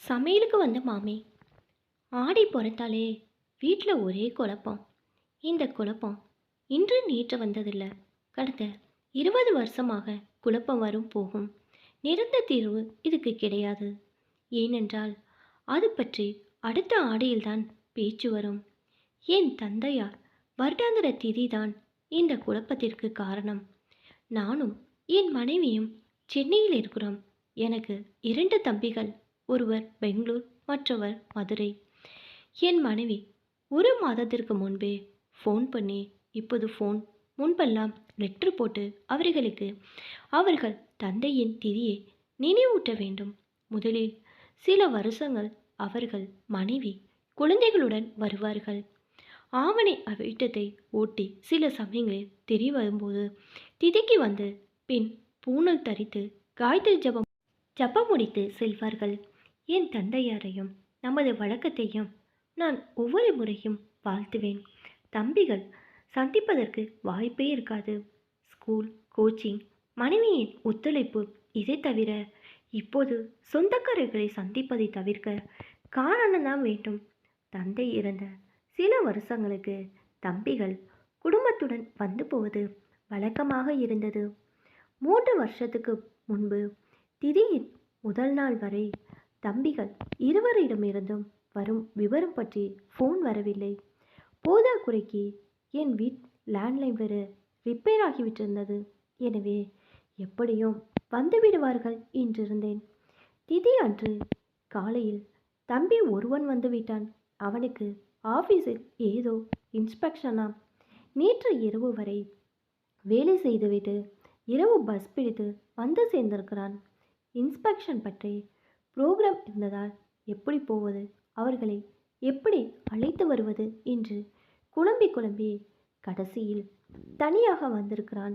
சமையலுக்கு வந்த மாமி ஆடி பிறந்தாலே வீட்டில் ஒரே குழப்பம். இந்த குழப்பம் இன்று நேற்று வந்ததில்ல. கடந்த 20 வருஷமாக குழப்பம் வரும் போகும். நிரந்தர தீர்வு இதுக்கு கிடையாது. ஏனென்றால் அது பற்றி அடுத்த ஆடியில்தான் பேச்சு வரும். என் தந்தையார் வருடாந்திர திதிதான் இந்த குழப்பத்திற்கு காரணம். நானும் என் மனைவியும் சென்னையில் இருக்கிறோம். எனக்கு 2 தம்பிகள். ஒருவர் பெங்களூர், மற்றவர் மதுரை. என் மனைவி 1 மாதத்திற்கு முன்பே ஃபோன் பண்ணி, இப்போது ஃபோன், முன்பெல்லாம் லெட்ரு போட்டு அவர்களுக்கு அவர்கள் தந்தையின் திதியை நினைவூட்ட வேண்டும். முதலில் சில வருஷங்கள் அவர்கள் மனைவி குழந்தைகளுடன் வருவார்கள். ஆவணி அவிட்டத்தை ஓட்டி சில சமயங்களில் தெரிய வரும்போது திதிக்கு வந்து பின் பூணல் தரித்து காயத்ரி ஜபம் முடித்து செல்வார்கள். என் தந்தையாரையும் நமது வழக்கத்தையும் நான் ஒவ்வொரு முறையும் வாழ்த்துவேன். தம்பிகள் சந்திப்பதற்கு வாய்ப்பே இருக்காது. ஸ்கூல், கோச்சிங், மனைவியின் ஒத்துழைப்பு, இதை தவிர இப்போது சொந்தக்காரர்களை சந்திப்பதை தவிர்க்க காரணம்தான் வேண்டும். தந்தை இறந்த சில வருஷங்களுக்கு தம்பிகள் குடும்பத்துடன் வந்து போவது வழக்கமாக இருந்தது. 3 வருஷத்துக்கு முன்பு திதியின் முதல் நாள் வரை தம்பிகள் இருவரிடமிருந்தும் வரும் விவரம் பற்றி ஃபோன் வரவில்லை. போதாக்குறைக்கு என் லேண்ட்லைன் வேறு ரிப்பேர் ஆகிவிட்டிருந்தது. எனவே எப்படியும் வந்துவிடுவார்கள் என்றிருந்தேன். திதி அன்று காலையில் தம்பி ஒருவன் வந்து விட்டான். அவனுக்கு ஆஃபீஸில் ஏதோ இன்ஸ்பெக்ஷனாம். நேற்று இரவு வரை வேலை செய்துவிட்டு இரவு பஸ் பிடித்து வந்து சேர்ந்திருக்கிறான். இன்ஸ்பெக்ஷன் பற்றி புரோகிராம் இருந்ததால் எப்படி போவது, அவர்களை எப்படி அழைத்து வருவது என்று குழம்பி குழம்பி கடைசியில் தனியாக வந்திருக்கிறான்.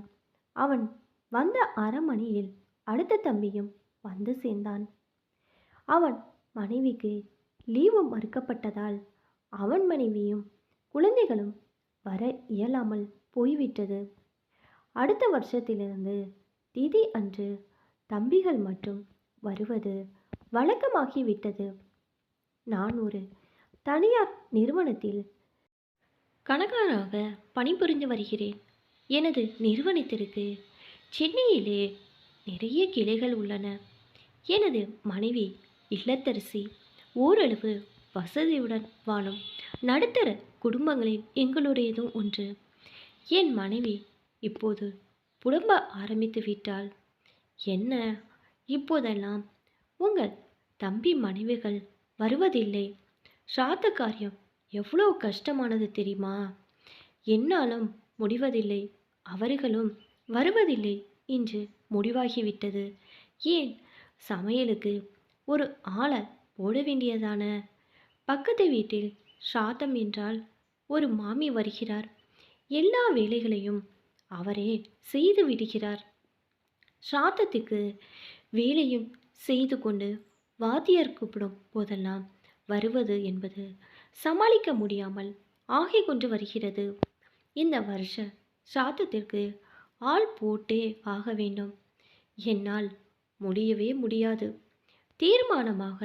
அவன் வந்த 1/2 மணியில் அடுத்த தம்பியும் வந்து சேர்ந்தான். அவன் மனைவிக்கு லீவு மறுக்கப்பட்டதால் அவன் மனைவியும் குழந்தைகளும் வர இயலாமல் போய்விட்டது. அடுத்த வருஷத்திலிருந்து திதி அன்று தம்பிகள் மட்டும் வருவது வழக்கமாகிவிட்டது. நான் ஒரு தனியார் நிறுவனத்தில் கணக்காராக பணிபுரிந்து வருகிறேன். எனது நிறுவனத்திற்கு சென்னையிலே நிறைய கிளைகள் உள்ளன. எனது மனைவி இல்லத்தரசி, ஓரளவு வசதியுடன் வாழும் நடுத்தர குடும்பங்களில் எங்களுடையதும் ஒன்று. என் மனைவி இப்போது புலம்ப ஆரம்பித்து விட்டாள். என்ன, இப்போதெல்லாம் உங்கள் தம்பி மனைவிகள் வருவதில்லை. ஸ்ராத்த காரியம் எவ்வளோ கஷ்டமானது தெரியுமா? என்னாலும் முடிவதில்லை, அவர்களும் வருவதில்லை என்று முடிவாகிவிட்டது. ஏன், சமையலுக்கு ஒரு ஆளை போட வேண்டியதான? பக்கத்து வீட்டில் ஸ்ராத்தம் என்றால் ஒரு மாமி வருகிறார். எல்லா வேலைகளையும் அவரே செய்து விடுகிறார். ஸ்ராத்தத்துக்கு வேலையும் செய்து கொண்டு வாத்தியார் கூப்பிடும் போதெல்லாம் வருவது என்பது சமாளிக்க முடியாமல் ஆகிக் கொண்டு வருகிறது. இந்த வருஷ ஸ்ராத்தத்திற்கு ஆள் போட்டே ஆக வேண்டும். என்னால் முடியவே முடியாது, தீர்மானமாக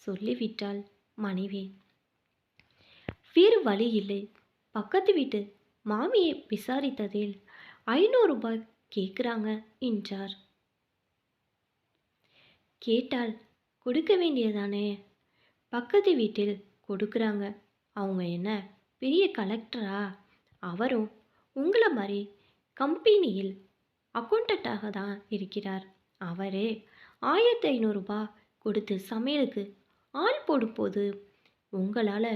சொல்லிவிட்டாள் மனைவி. வேறு வழி இல்லை. பக்கத்து வீட்டு மாமியை விசாரித்ததில் 500 ரூபாய் கேட்குறாங்க என்றார். கேட்டால் கொடுக்க வேண்டியதானே? பக்கத்து வீட்டில் கொடுக்குறாங்க. அவங்க என்ன பெரிய கலெக்டரா? அவரும் உங்களை மாதிரி கம்பெனியில் அக்கௌண்டண்ட்டாக தான் இருக்கிறார். அவரே 1500 ரூபாய் கொடுத்து சமையலுக்கு ஆள் போடும்போது உங்களால்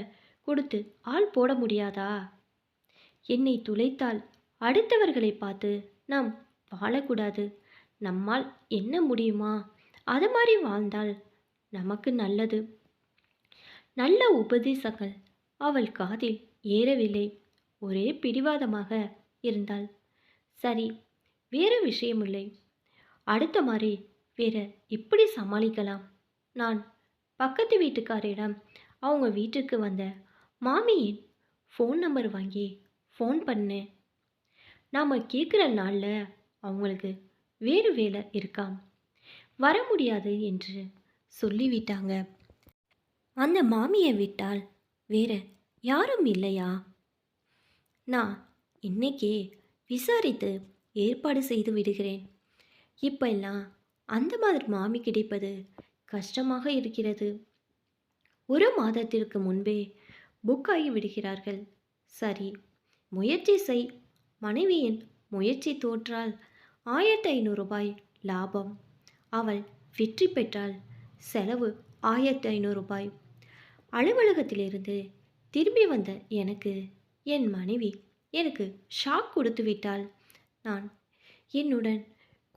கொடுத்து ஆள் போட முடியாதா? என்னை துளைத்தால் அடுத்தவர்களை பார்த்து நாம் வாழக்கூடாது. நம்மால் என்ன முடியுமா அது மாதிரி வாழ்ந்தால் நமக்கு நல்லது. நல்ல உபதேசங்கள் அவள் காதில் ஏறவில்லை. ஒரே பிடிவாதமாக இருந்தாள். சரி, வேறு விஷயமில்லை. அடுத்த மாதிரி வேற எப்படி சமாளிக்கலாம்? நான் பக்கத்து வீட்டுக்காரிடம் அவங்க வீட்டுக்கு வந்த மாமியின் ஃபோன் நம்பர் வாங்கி ஃபோன் பண்ணேன். நாம் கேட்குற நாளில் அவங்களுக்கு வேறு வேலை இருக்காம், வர முடியாது என்று சொல்லிவிட்டாங்க. அந்த மாமியை விட்டால் வேற யாரும் இல்லையா? நான் இன்னைக்கே விசாரித்து ஏற்பாடு செய்து விடுகிறேன். இப்பெல்லாம் அந்த மாதிரி மாமி கிடைப்பது கஷ்டமாக இருக்கிறது. ஒரு மாதத்திற்கு முன்பே புக் ஆகி விடுகிறார்கள். சரி, முயற்சி செய். மனைவியின் முயற்சி தோற்றால் 1500 ரூபாய் லாபம். அவள் வெற்றி பெற்றால் செலவு 1500 ரூபாய். அலுவலகத்திலிருந்து திரும்பி வந்த எனக்கு என் மனைவி எனக்கு ஷாக் கொடுத்து விட்டாள். நான் என்னுடன்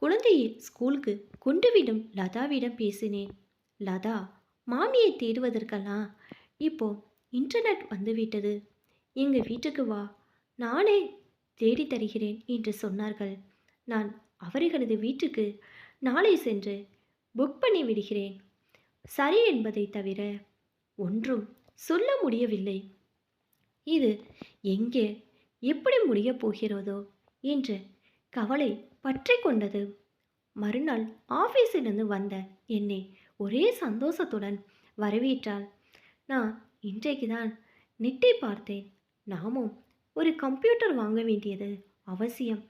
குழந்தையை ஸ்கூலுக்கு கொண்டுவிடும் லதாவிடம் பேசினேன். லதா, மாமியை தேடுவதற்கெல்லாம் இப்போ இன்டர்நெட் வந்துவிட்டது. எங்கள் வீட்டுக்கு வா, நானே தேடி தருகிறேன் என்று சொன்னார்கள். நான் அவர்களது வீட்டுக்கு நாளை சென்று புக் பண்ணி விடுகிறேன். சரி என்பதை தவிர ஒன்றும் சொல்ல முடியவில்லை. இது எங்கே எப்படி முடியப் போகிறதோ என்று கவலை பற்றி கொண்டது. மறுநாள் ஆஃபீஸிலிருந்து வந்த என்னை ஒரே சந்தோஷத்துடன் வரவேற்றாள். நான் இன்றைக்கு தான் நெட்டை பார்த்தேன். நாமும் ஒரு கம்ப்யூட்டர் வாங்க வேண்டியது அவசியம்.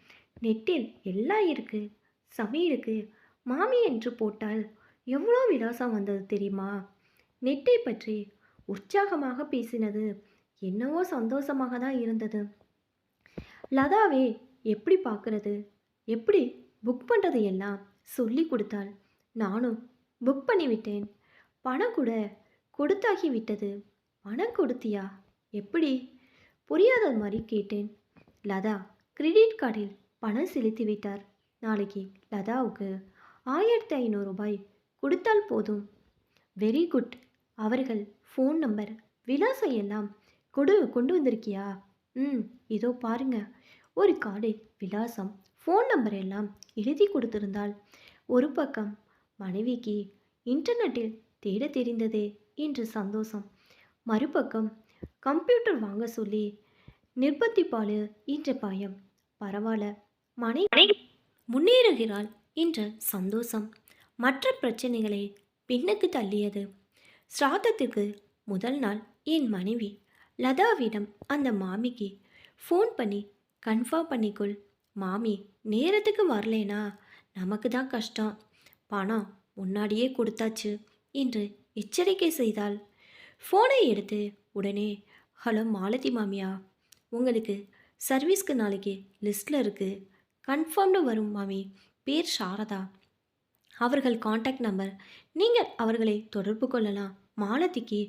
நெட்டில் எல்லாம் இருக்கு. சமையலுக்கு மாமி என்று போட்டால் எவ்வளோ விலாசம் வந்தது தெரியுமா? நெட்டை பற்றி உற்சாகமாக பேசினது என்னவோ சந்தோஷமாக தான் இருந்தது. லதாவே எப்படி பார்க்கறது, எப்படி புக் பண்ணுறது எல்லாம் சொல்லி கொடுத்தாள். நானும் புக் பண்ணிவிட்டேன். பணம் கூட கொடுத்தாகி விட்டது. பணம் கொடுத்தியா? எப்படி? புரியாத மாதிரி கேட்டேன். லதா கிரெடிட் கார்டில் பணம் செலுத்தி விட்டார். நாளைக்கு லதாவுக்கு 1500 ரூபாய் கொடுத்தால் போதும். Very good. அவர்கள் ஃபோன் நம்பர் விலாசம் எல்லாம் கொண்டு வந்திருக்கியா? இதோ பாருங்க. ஒரு கார்டில் விலாசம் ஃபோன் நம்பர் எல்லாம் எழுதி கொடுத்திருந்தாள். ஒரு பக்கம் மனைவிக்கு இன்டர்நெட்டில் தேட தெரிந்ததே என்று சந்தோஷம். மறுபக்கம் கம்ப்யூட்டர் வாங்க சொல்லி நிர்பந்திப்பாளு என்ற பயம். பரவாயில்ல, மனைவி முன்னேறுகிறாள் என்ற சந்தோஷம் மற்ற பிரச்சனைகளை பின்னுக்கு தள்ளியது. ஸ்ராத்தத்திற்கு முதல் நாள் என் மனைவி லதாவிடம் அந்த மாமிக்கு ஃபோன் பண்ணி கன்ஃபார்ம் பண்ணிக்கொள். மாமி நேரத்துக்கு வரலேனா நமக்கு தான் கஷ்டம். பணம் முன்னாடியே கொடுத்தாச்சு என்று எச்சரிக்கை செய்தாள். ஃபோனை எடுத்து உடனே, ஹலோ மாலதி மாமியா, உங்களுக்கு சர்வீஸ்க்கு நாளைக்கு லிஸ்ட்டில் இருக்குது. கன்ஃபார்ம்டு வரும் மாமி. பேர் சாரதா. அவர்கள் காண்டாக்ட் நம்பர். நீங்கள் அவர்களை தொடர்பு கொள்ளலாம். மாலதிக்கு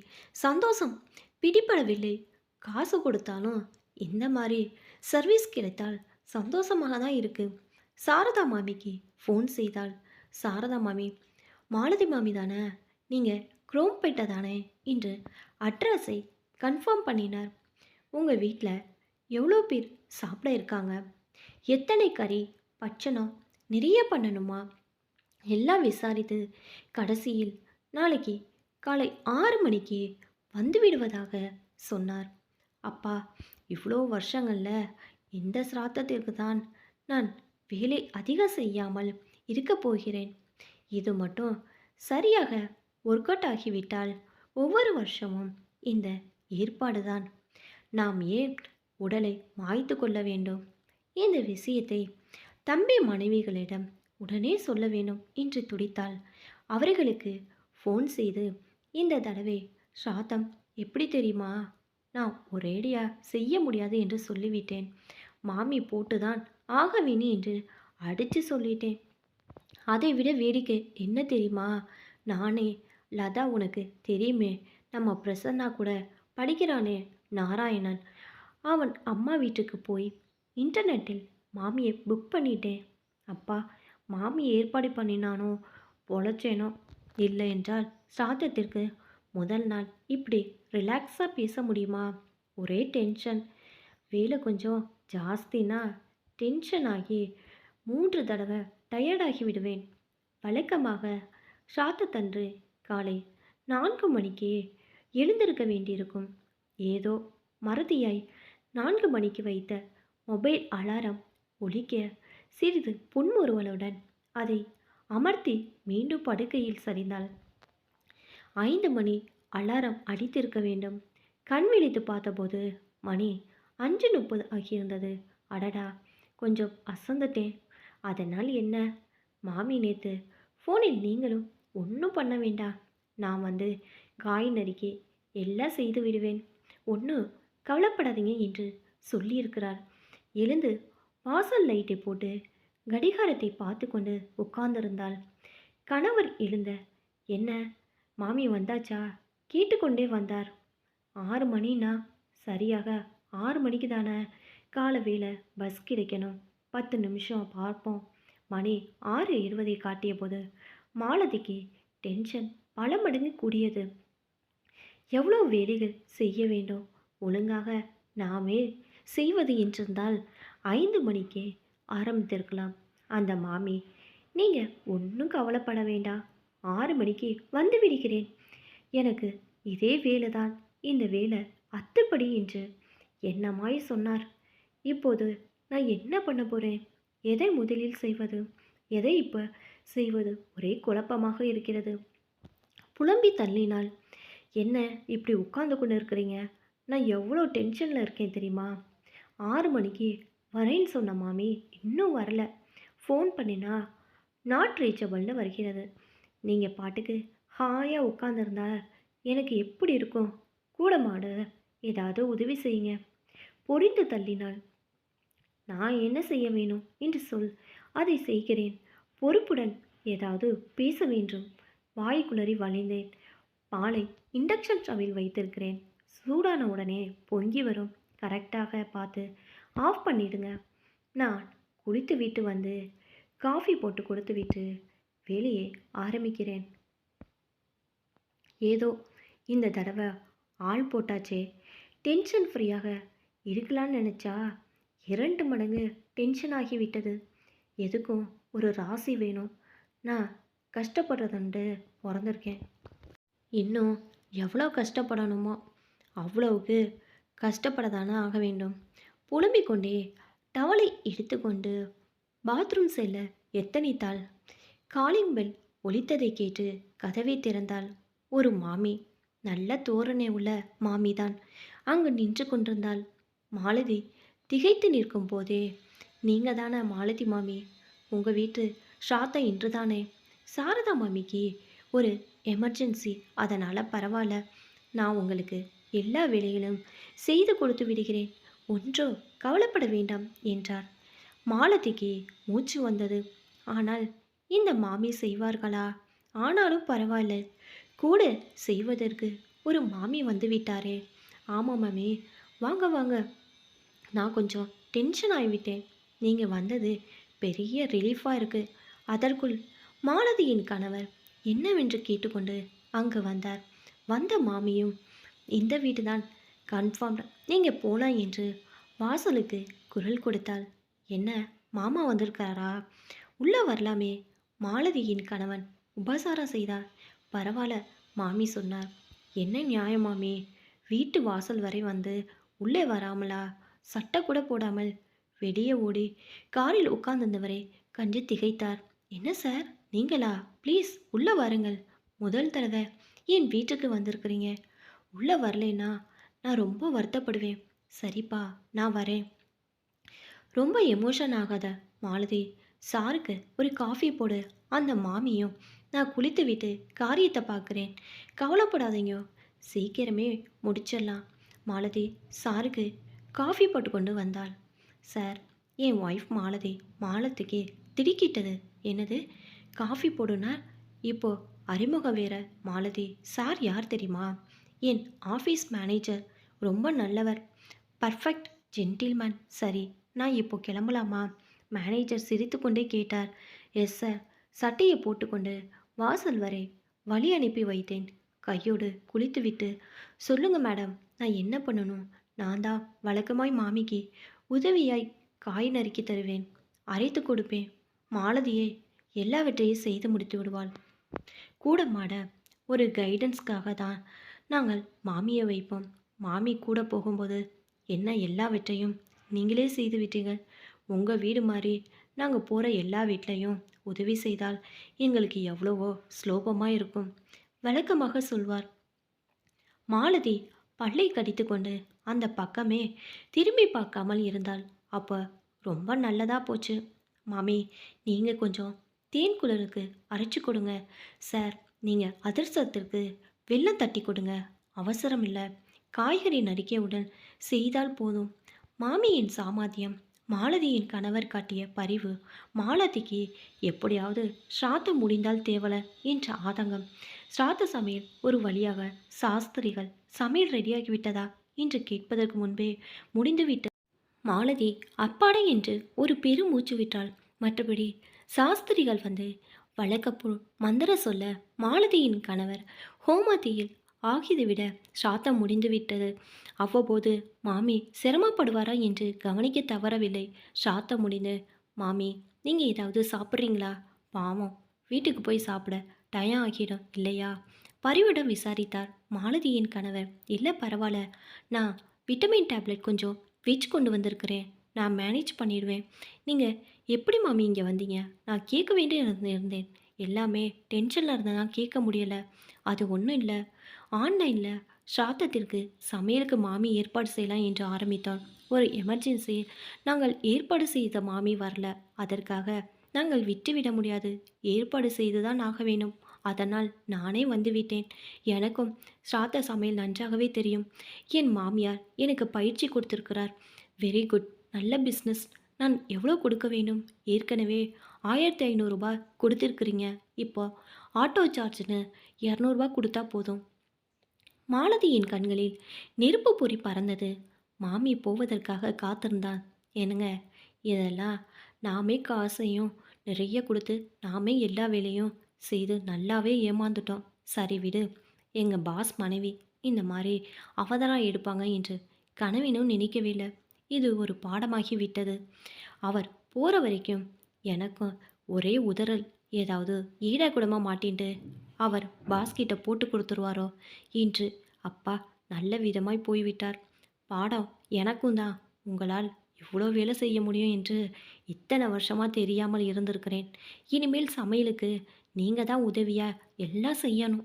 சந்தோஷம் பிடிபடவில்லை. காசு கொடுத்தாலும் இந்த மாதிரி சர்வீஸ் கிடைத்தால் சந்தோஷமாக தான் இருக்குது. சாரதா மாமிக்கு ஃபோன் செய்தாள். சாரதா மாமி, மாலதி மாமி தானே, நீங்கள் குரோம்பேட்டை தானே என்று அட்ரஸை கன்ஃபார்ம் பண்ணினார். உங்கள் வீட்டில் எவ்வளோ பேர் சாப்பிட இருக்காங்க? எத்தனை கறி பட்சணம் நிறைய பண்ணணுமா? எல்லாம் விசாரித்து கடைசியில் நாளைக்கு காலை 6 மணிக்கு வந்து விடுவதாக சொன்னார். அப்பா, இவ்வளோ வருஷங்களில் இந்த சிராத்தத்திற்கு தான் நான் வேலை அதிகம் செய்யாமல் இருக்கப் போகிறேன். இது மட்டும் சரியாக ஒர்க் அவுட் ஆகிவிட்டால் ஒவ்வொரு வருஷமும் இந்த ஏற்பாடுதான். நாம் ஏன் உடலை மாய்த்து கொள்ள வேண்டும்? இந்த விஷயத்தை தம்பி மனைவிகளிடம் உடனே சொல்ல வேண்டும் என்று துடித்தாள். அவர்களுக்கு ஃபோன் செய்து, இந்த தடவை ஸ்ராத்தம் எப்படி தெரியுமா, நான் ஒரேடியா செய்ய முடியாது என்று சொல்லிவிட்டேன். மாமி போட்டுதான் ஆக வேணும் என்று அடித்து சொல்லிட்டேன். அதை விட வேடிக்கை என்ன தெரியுமா? நானே லதா, உனக்கு தெரியுமே, நம்ம பிரசன்னா கூட படிக்கிறானே நாராயணன், அவன் அம்மா வீட்டுக்கு போய் இன்டர்நெட்டில் மாமியை புக் பண்ணிட்டேன். அப்பா, மாமி ஏற்பாடு பண்ணினானோ பொழைச்சேனோ. இல்லை என்றால் சாத்தத்திற்கு முதல் நாள் இப்படி ரிலாக்ஸாக பேச முடியுமா? ஒரே டென்ஷன். வேலை கொஞ்சம் ஜாஸ்தினா டென்ஷன் ஆகி 3 தடவை டயர்டாகி விடுவேன். வழக்கமாக சாத்தத்தன்று காலை 4 மணிக்கே எழுந்திருக்க வேண்டியிருக்கும். ஏதோ மறதியாய் 4 மணிக்கு வைத்த மொபைல் அலாரம் ஒலிக்க சிறிது புன்முறுவலுடன் அதை அமர்த்தி மீண்டும் படுக்கையில் சரிந்தாள். 5 மணி அலாரம் அடித்திருக்க வேண்டும். கண் விழித்து பார்த்தபோது மணி 5:30 ஆகியிருந்தது. அடடா! கொஞ்சம் அசந்துட்டேன். அதனால் என்ன? மாமி நேத்து ஃபோனில் நீங்களும் ஒன்றும் பண்ண வேண்டாம். நான் வந்து காய் நறுக்கி எல்லாம் செய்து விடுவேன். ஒன்றும் கவலைப்படாதீங்க என்று சொல்லியிருக்கிறார். எழுந்து வாசல் லைட்டை போட்டு கடிகாரத்தை பார்த்து கொண்டு உட்கார்ந்திருந்தாள். கணவர் எழுந்த, என்ன மாமி வந்தாச்சா கேட்டுக்கொண்டே வந்தார். 6 மணினா சரியாக 6 மணிக்கு தானே காலை வேலை பஸ் கிடைக்கணும். 10 நிமிஷம் பார்ப்போம். மணி 6:20 காட்டிய போது மாலதிக்கு டென்ஷன் பல மடங்கு கூடியது. எவ்வளோ வேலைகள் செய்ய வேண்டும். ஒழுங்காக நாமே செய்வது என்றிருந்தால் 5 மணிக்கே ஆரம்பித்திருக்கலாம். அந்த மாமி, நீங்கள் ஒன்றும் கவலைப்பட வேண்டாம், 6 மணிக்கு வந்து விடுகிறேன். எனக்கு இதே வேலைதான், இந்த வேலை அத்துப்படி என்று என்னமாய் சொன்னார். இப்போது நான் என்ன பண்ண போகிறேன்? எதை முதலில் செய்வது, எதை இப்போ செய்வது ஒரே குழப்பமாக இருக்கிறது. புலம்பி தள்ளினாள். என்ன இப்படி உட்கார்ந்து கொண்டு இருக்கிறீங்க? நான் எவ்வளோ டென்ஷனில் இருக்கேன் தெரியுமா? 6 மணிக்கு வரேன்னு சொன்ன மாமி இன்னும் வரல. ஃபோன் பண்ணினா நாட் ரீச்சபிள்னு வருகிறது. நீங்கள் பாட்டுக்கு ஹாயாக உட்காந்துருந்தா எனக்கு எப்படி இருக்கும்? கூட மாட ஏதாவது உதவி செய்யுங்க. பொறிந்து தள்ளினாள். நான் என்ன செய்ய வேணும் என்று சொல், அதை செய்கிறேன். பொறுப்புடன் ஏதாவது பேச வேண்டும். வாய்க்குளறி வழிந்தேன். பாலை இண்டக்ஷன் ஸ்டவ்வில் வைத்திருக்கிறேன். சூடான உடனே பொங்கி வரும். கரெக்டாக பார்த்து ஆஃப் பண்ணிடுங்க. நான் குளித்து விட்டு வந்து காஃபி போட்டு கொடுத்து விட்டு வேலையை ஆரம்பிக்கிறேன். ஏதோ இந்த தடவை ஆள் போட்டாச்சே, டென்ஷன் ஃப்ரீயாக இருக்கலான்னு நினச்சா 2 மடங்கு டென்ஷன் ஆகிவிட்டது. எதுக்கும் ஒரு ராசி வேணும். நான் கஷ்டப்படுறதுண்டு பிறந்திருக்கேன். இன்னும் எவ்வளோ கஷ்டப்படணுமோ அவ்வளவுக்கு கஷ்டப்படத்தானே ஆக வேண்டும். புலம்பிக் கொண்டே டவலை எடுத்துக்கொண்டு பாத்ரூம் செல்ல எத்தனித்தாள். காலிங் பெல் ஒலித்ததை கேட்டு கதவை திறந்தாள். ஒரு மாமி, நல்ல தோரணை உள்ள மாமிதான் அங்கு நின்று கொண்டிருந்தாள். மாலதி திகைத்து நிற்கும் போதே, நீங்கள் தானே மாலதி மாமி? உங்கள் வீட்டு ஷாத்தா இன்று தானே? சாரதா மாமிக்கு ஒரு எமர்ஜென்சி, அதனால் பரவாயில்ல, நான் உங்களுக்கு எல்லா வேலைகளும் செய்து கொடுத்து விடுகிறேன், ஒன்றோ கவலைப்பட வேண்டாம் என்றார். மாலதிக்கு மூச்சு வந்தது. ஆனால் இந்த மாமி செய்வார்களா? ஆனாலும் பரவாயில்ல, கூட செய்வதற்கு ஒரு மாமி வந்து விட்டாரே. ஆமாம் மாமி, வாங்க வாங்க. நான் கொஞ்சம் டென்ஷன் ஆகிவிட்டேன். நீங்கள் வந்தது பெரிய ரிலீஃபாக இருக்குது. அதற்குள் மாலதியின் கணவர் என்னவென்று கேட்டுக்கொண்டு அங்கு வந்தார். வந்த மாமியும், இந்த வீடு தான் கன்ஃபார்ம், நீங்கள் போகலாம் என்று வாசலுக்கு குரல் கொடுத்தாள். என்ன மாமா வந்திருக்காரா? உள்ளே வரலாமே. மாலதியின் கணவன் உபசாரம் செய்தார். பரவாயில்ல மாமி சொன்னார். என்ன நியாயம் மாமி? வீட்டு வாசல் வரை வந்து உள்ளே வராமலா? சட்டை கூட போடாமல் வெளியே ஓடி காரில் உட்கார்ந்திருந்தவரை கண்டு திகைத்தார். என்ன சார், நீங்களா? ப்ளீஸ் உள்ளே வாருங்கள். முதல் தடவை என் வீட்டுக்கு வந்திருக்கிறீங்க. உள்ளே வரலைன்னா நான் ரொம்ப வருத்தப்படுவேன். சரிப்பா, நான் வரேன். ரொம்ப எமோஷன் ஆகாத மாலதி, சாருக்கு ஒரு காஃபி போடு. அந்த மாமியும் நான் குளித்து விட்டு காரியத்தை பார்க்குறேன், கவலைப்படாதீங்க, சீக்கிரமே முடிச்சிடலாம். மாலதி சாருக்கு காஃபி போட்டு கொண்டு வந்தாள். சார், என் ஒய்ஃப் மாலதி. மாலத்துக்கு திடுக்கிட்டது. என்னது காஃபி போடுனா? இப்போ அறிமுகம் வேற. மாலதி, சார் யார் தெரியுமா? என் ஆஃபீஸ் மேனேஜர். ரொம்ப நல்லவர், பர்ஃபெக்ட் ஜென்டில்மேன். சரி, நான் இப்போ கிளம்பலாமா? மேனேஜர் சிரித்து கொண்டே கேட்டார். Yes sir. சட்டையை போட்டுக்கொண்டு வாசல் வரை வழி அனுப்பி வைத்தேன். கையோடு குளித்துவிட்டு, சொல்லுங்க மேடம், நான் என்ன பண்ணணும்? நான் தான் வழக்கமாய் மாமிக்கு உதவியாய் காய் நறுக்கி தருவேன், அரைத்து கொடுப்பேன். மாலதியை எல்லாவற்றையும் செய்து முடித்து விடுவாள். கூட மாட ஒரு கைடன்ஸ்க்காக தான் நாங்கள் மாமியை வைப்போம். மாமி கூட போகும்போது என்ன எல்லாவற்றையும் நீங்களே செய்து விட்டீங்க. உங்கள் வீடு மாதிரி நாங்கள் போகிற எல்லா வீட்லேயும் உதவி செய்தால் எங்களுக்கு எவ்வளவோ சுலபமாக இருக்கும், வழக்கமாக சொல்வார். மாலதி பல்லை கடித்துக்கொண்டு அந்த பக்கமே திரும்பி பார்க்காமல் இருந்தாள். அப்போ ரொம்ப நல்லதா போச்சு. மாமி, நீங்கள் கொஞ்சம் தேன் குழலுக்கு அரைச்சி கொடுங்க. சார், நீங்கள் அதிர்ஷ்டத்திற்கு வெல்லம் தட்டி கொடுங்க. அவசரம் இல்லை. காய்கறி நறுக்கியவுடன் செய்தால் போதும். மாமியின் சாமர்த்தியம், மாலதியின் கணவர் காட்டிய பரிவு, மாலதிக்கு எப்படியாவது ஸ்ராத்தம் முடிந்தால் தேவல என்ற ஆதங்கம். ஸ்ராத்த சமையல் ஒரு வழியாக சாஸ்திரிகள் சமையல் ரெடியாகிவிட்டதா என்று கேட்பதற்கு முன்பே முடிந்துவிட்டது. மாலதி அப்பாடை என்று ஒரு பெருமூச்சு விட்டாள். மற்றபடி சாஸ்திரிகள் வந்து வழக்கப்போல் மந்திர சொல்ல மாலதியின் கணவர் ஹோமத்தியில் ஆகியதுவிட சாத்தம் முடிந்துவிட்டது. அவ்வப்போது மாமி சிரமப்படுவாரா என்று கவனிக்க தவறவில்லை. சாத்தம் முடிந்து, மாமி, நீங்கள் ஏதாவது சாப்பிட்றீங்களா? பாவம், வீட்டுக்கு போய் சாப்பிட டயம் ஆகிடும் இல்லையா? பரிவிடம் விசாரித்தார் மாலதியின் கணவர். இல்லை, பரவாயில்ல, நான் விட்டமின் டேப்லெட் கொஞ்சம் வெஜ் கொண்டு வந்திருக்கிறேன், நான் மேனேஜ் பண்ணிடுவேன். நீங்கள் எப்படி மாமி இங்கே வந்தீங்க? நான் கேட்க வேண்டிய இருந்தேன். எல்லாமே டென்ஷனில் இருந்தேன்னா கேட்க முடியலை. அது ஒன்றும் இல்லை. ஆன்லைனில் ஸ்ராத்தத்திற்கு சமையலுக்கு மாமி ஏற்பாடு செய்யலாம் என்று ஆரம்பித்தால் ஒரு எமர்ஜென்சி, நாங்கள் ஏற்பாடு செய்த மாமி வரல, அதற்காக நாங்கள் விட்டுவிட முடியாது, ஏற்பாடு செய்துதான் ஆக வேணும். அதனால் நானே வந்துவிட்டேன். எனக்கும் ஸ்ராத்த சமையல் நன்றாகவே தெரியும். என் மாமியார் எனக்கு பயிற்சி கொடுத்திருக்கிறார். வெரி குட், நல்ல பிஸ்னஸ். நான் எவ்வளோ கொடுக்க வேண்டும்? ஏற்கனவே 1500 கொடுத்துருக்குறீங்க. இப்போ ஆட்டோ சார்ஜ்னு 200 கொடுத்தா போதும். மாலதியின் கண்களில் நெருப்பு பொறி பறந்தது. மாமி போவதற்காக காத்திருந்தான். என்னங்க, இதெல்லாம் நாமே காசையும் நிறைய கொடுத்து நாமே எல்லா வேலையும் செய்து நல்லாவே ஏமாந்துட்டோம். சரி விடு, எங்கள் பாஸ் மனைவி இந்த மாதிரி அவதாரம் எடுப்பாங்க என்று கனவினும் நினைக்கவே இல்லை. இது ஒரு பாடமாகி விட்டது. அவர் போகிற வரைக்கும் எனக்கும் ஒரே உதறல், ஏதாவது ஈடா குடமாக மாட்டின்ட்டு அவர் பாஸ்கிட்ட போட்டு கொடுத்துருவாரோ என்று. அப்பா நல்ல விதமாய் போய்விட்டார். பாடம் எனக்கும் தான். உங்களால் இவ்வளோ வேலை செய்ய முடியும் என்று இத்தனை வருஷமாக தெரியாமல் இருந்திருக்கிறேன். இனிமேல் சமையலுக்கு நீங்கள் தான் உதவியாக எல்லாம் செய்யணும்.